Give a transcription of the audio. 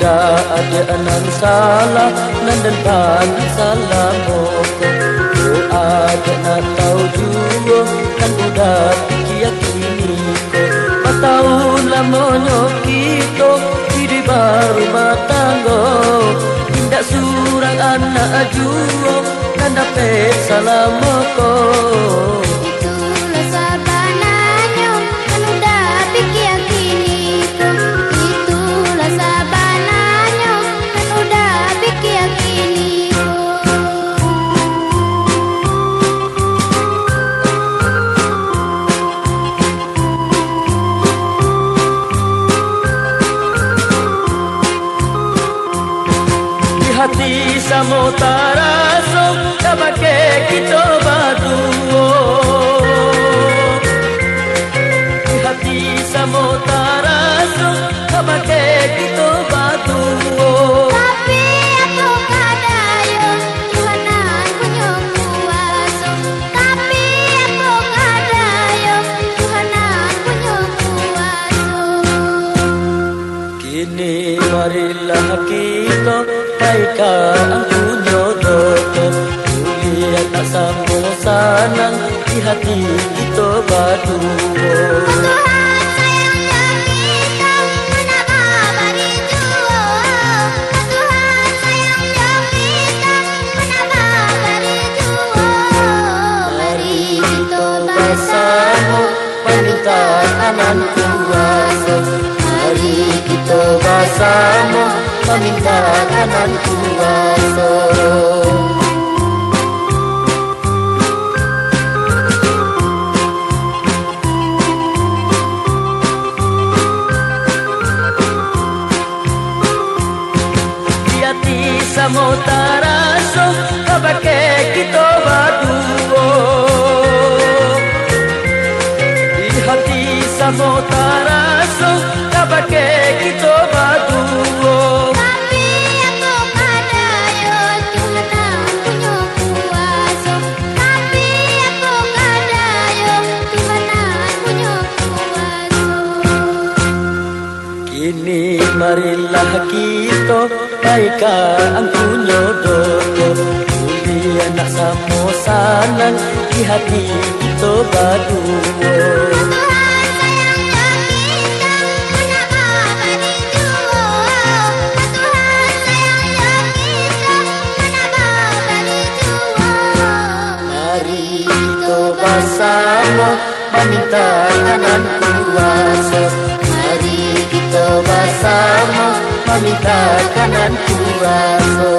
Tidak ada nan salah nan dan pagi salah moko. Ada nak tahu juga kan udah pikir kini ko. Tahun lamonyo kita hidup baru matanggo. Tindak surang anak ajuo kan dapat salah moko. Itulah sabananyo kan udah pikir kini ko. Itulah sabananyo kan udah pikir kini ko. Hati samo taraso kabake kita baduo. Hati samo taraso kabake kita baduo. Tapi aku kadayo Tuhanan punya kuasa. Tapi aku kadayo Tuhanan punya kuasa. Kini marilah kita baikkan ang kunyodoto. Kuliah tak sama sanang di hati kita berdua. Tuhan sayangnya kita kenapa beri juo. Tuhan sayangnya kita kenapa beri juo. Mari kita bersama meminta kanan kuasa. Mari kita bersama meminta kanan kuasa. Hati samo taraso kabake kita baduo. Hati samo taraso kabake kita baduo. Tapi aku kadayo Tuhanan punya kuasa. Tapi aku kadayo Tuhanan punya kuasa. Kini marilah kita baikkan ang kunyodoto. Kuliah nak samo sanang di hati kita berdua. Tuhan sayangnya kita kenapa beri juo. Tuhan sayangnya kita kenapa beri juo. Mari kita bersama meminta kanan kuasa. Mari kita bersama meminta kanan kuasa.